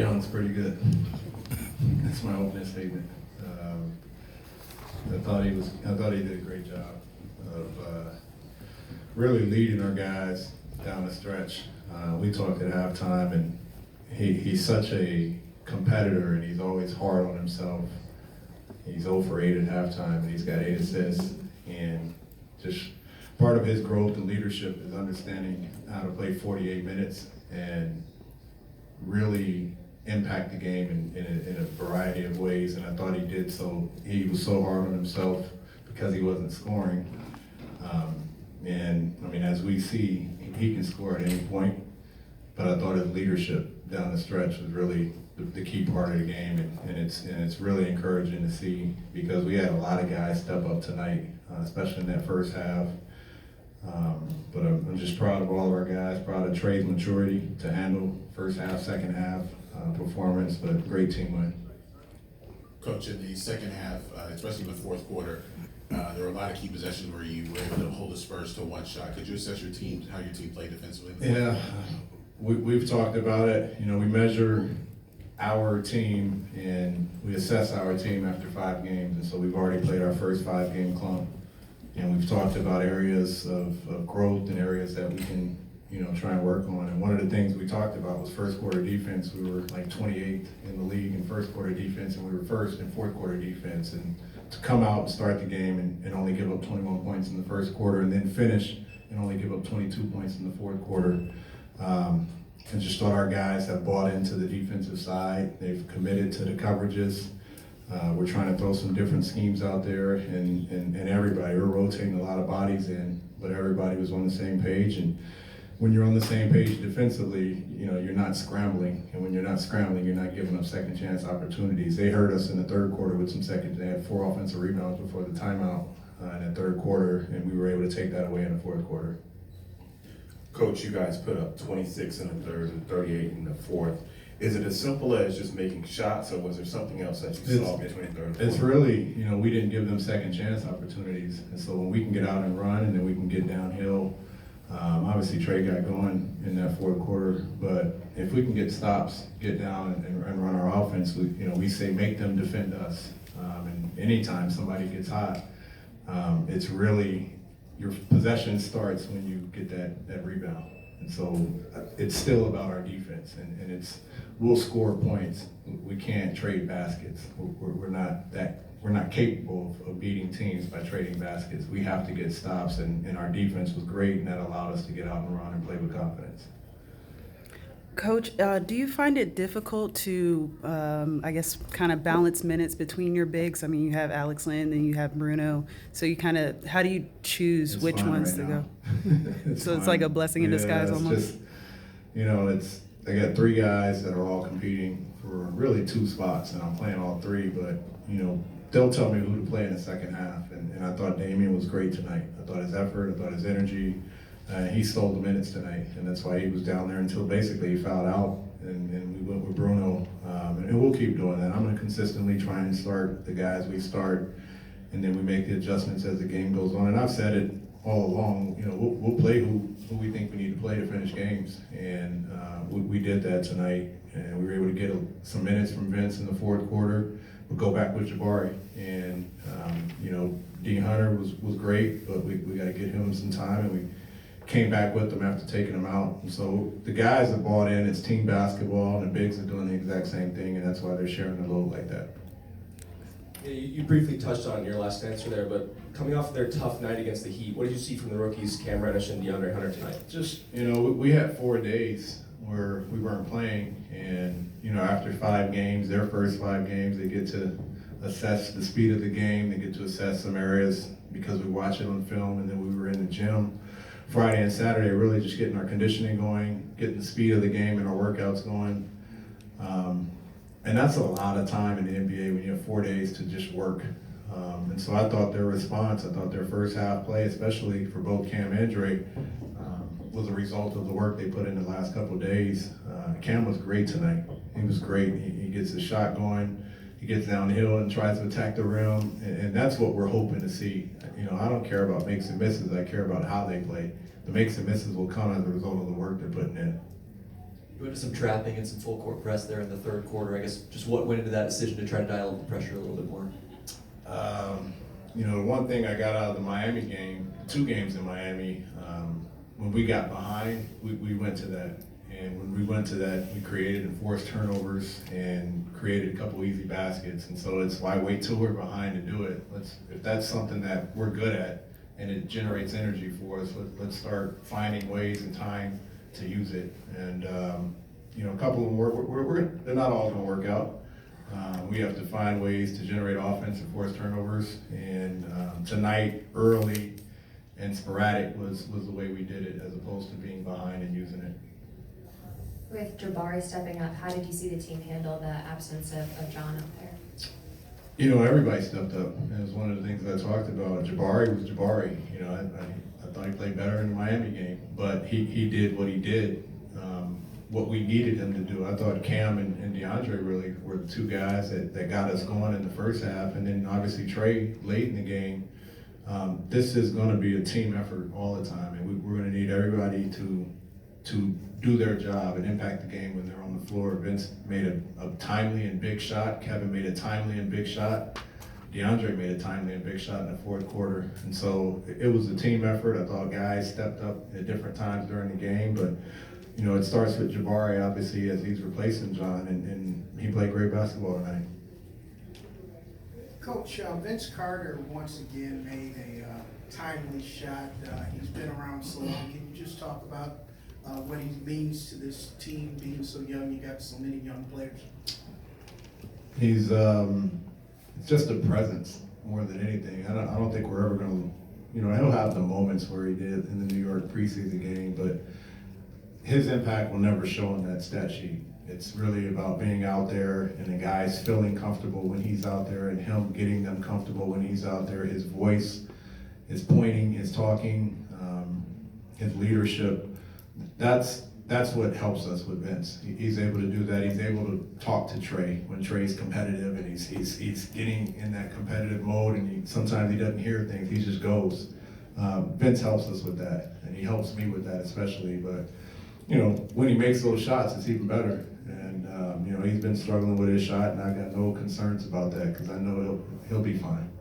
Young's pretty good. That's my opening statement. I thought he did a great job of really leading our guys down the stretch. We talked at halftime, and he's such a competitor, and he's always hard on himself. He's 0 for 8 at halftime, and he's got 8 assists. And just part of his growth and leadership is understanding how to play 48 minutes and really impact the game in a variety of ways. And I thought he did so. He was so hard on himself because he wasn't scoring. And I mean, as we see, he can score at any point. But I thought his leadership down the stretch was really the key part of the game, and it's really encouraging to see, because we had a lot of guys step up tonight, especially in that first half. But I'm just proud of all of our guys, proud of Trey's maturity to handle first half, second half performance, but great team win. Coach, in the second half, especially in the fourth quarter, there were a lot of key possessions where you were able to hold the Spurs to one shot. Could you assess your team, how your team played defensively? Yeah, we've talked about it. You know, we measure our team and we assess our team after 5 games, and so we've already played our first 5-game clump. And we've talked about areas of growth and areas that we can, try and work on. And one of the things we talked about was first quarter defense. We were like 28th in the league in first quarter defense, and we were first in fourth quarter defense. And to come out and start the game and only give up 21 points in the first quarter, and then finish and only give up 22 points in the fourth quarter. And just thought our guys have bought into the defensive side. They've committed to the coverages. We're trying to throw some different schemes out there, and everybody, we're rotating a lot of bodies in, but everybody was on the same page. And when you're on the same page defensively, you're not scrambling. And when you're not scrambling, you're not giving up second chance opportunities. They hurt us in the third quarter with some seconds. They had 4 offensive rebounds before the timeout in the third quarter, and we were able to take that away in the fourth quarter. Coach, you guys put up 26 in the third and 38 in the fourth. Is it as simple as just making shots, or was there something else that you saw between third and fourth? It's really, we didn't give them second chance opportunities. And so when we can get out and run, and then we can get downhill, obviously Trey got going in that fourth quarter, but if we can get stops, get down and run our offense, we say make them defend us. And anytime somebody gets hot, it's really, your possession starts when you get that rebound. And so it's still about our defense, and we'll score points. We can't trade baskets. We're not capable of beating teams by trading baskets. We have to get stops, and our defense was great, and that allowed us to get out and run and play with confidence. Coach, do you find it difficult to, kind of balance minutes between your bigs? I mean, you have Alex Lynn, then you have Bruno. So how do you choose which ones to go? So it's like a blessing in disguise almost? Just, I got 3 guys that are all competing for really 2 spots, and I'm playing all 3, but, they'll tell me who to play in the second half. And I thought Damian was great tonight. I thought his effort, I thought his energy. He stole the minutes tonight, and that's why he was down there until basically he fouled out, and we went with Bruno. And we'll keep doing that. I'm going to consistently try and start the guys we start, and then we make the adjustments as the game goes on. And I've said it all along, we'll play who we think we need to play to finish games. And we did that tonight, and we were able to get some minutes from Vince in the fourth quarter. We'll go back with Jabari, and Dean Hunter was great, but we got to get him some time, and we came back with them after taking them out. And so the guys have bought in. It's team basketball, and the bigs are doing the exact same thing, and that's why they're sharing the load like that. Yeah, you briefly touched on your last answer there, but coming off of their tough night against the Heat, what did you see from the rookies, Cam Reddish and DeAndre Hunter tonight? Just, we had 4 days where we weren't playing, and, after 5 games, their first 5 games, they get to assess the speed of the game. They get to assess some areas because we watch it on film, and then we were in the gym Friday and Saturday, really just getting our conditioning going, getting the speed of the game and our workouts going. And that's a lot of time in the NBA when you have 4 days to just work. And so I thought their response, I thought their first half play, especially for both Cam and Dre, was a result of the work they put in the last couple of days. Cam was great tonight. He was great. He gets his shot going. He gets downhill and tries to attack the rim, and that's what we're hoping to see. I don't care about makes and misses. I care about how they play. The makes and misses will come as a result of the work they're putting in. You went to some trapping and some full court press there in the third quarter. I guess just what went into that decision to try to dial up the pressure a little bit more? The one thing I got out of the Miami game, 2 games in Miami, when we got behind, we went to that. And when we went to that, we created and forced turnovers and created a couple easy baskets. And so it's why wait till we're behind to do it. If that's something that we're good at and it generates energy for us, let's start finding ways and time to use it. And a couple of them they're not all going to work out. We have to find ways to generate offense and force turnovers. And tonight, early and sporadic was the way we did it, as opposed to being behind and using it. With Jabari stepping up, how did you see the team handle the absence of John up there? Everybody stepped up. It was one of the things I talked about. Jabari was Jabari. I thought he played better in the Miami game, but he did what he did, what we needed him to do. I thought Cam and DeAndre really were the 2 guys that got us going in the first half, and then obviously Trey late in the game. This is going to be a team effort all the time, and we're going to need everybody to do their job and impact the game when they're on the floor. Vince made a timely and big shot. Kevin made a timely and big shot. DeAndre made a timely and big shot in the fourth quarter. And so it was a team effort. I thought guys stepped up at different times during the game, but it starts with Jabari, obviously, as he's replacing John, and he played great basketball tonight. Coach, Vince Carter once again made a timely shot. He's been around so long. Can you just talk about what he means to this team, being so young? You got so many young players. He's it's just a presence more than anything. I don't think we're ever going to, he'll have the moments where he did in the New York preseason game, but his impact will never show on that stat sheet. It's really about being out there and the guys feeling comfortable when he's out there and him getting them comfortable when he's out there. His voice, his pointing, his talking, his leadership. That's what helps us with Vince. He's able to do that. He's able to talk to Trey when Trey's competitive and he's getting in that competitive mode, and sometimes he doesn't hear things. He just goes. Vince helps us with that, and he helps me with that especially. But when he makes those shots, it's even better. And he's been struggling with his shot, and I got no concerns about that because I know he'll be fine.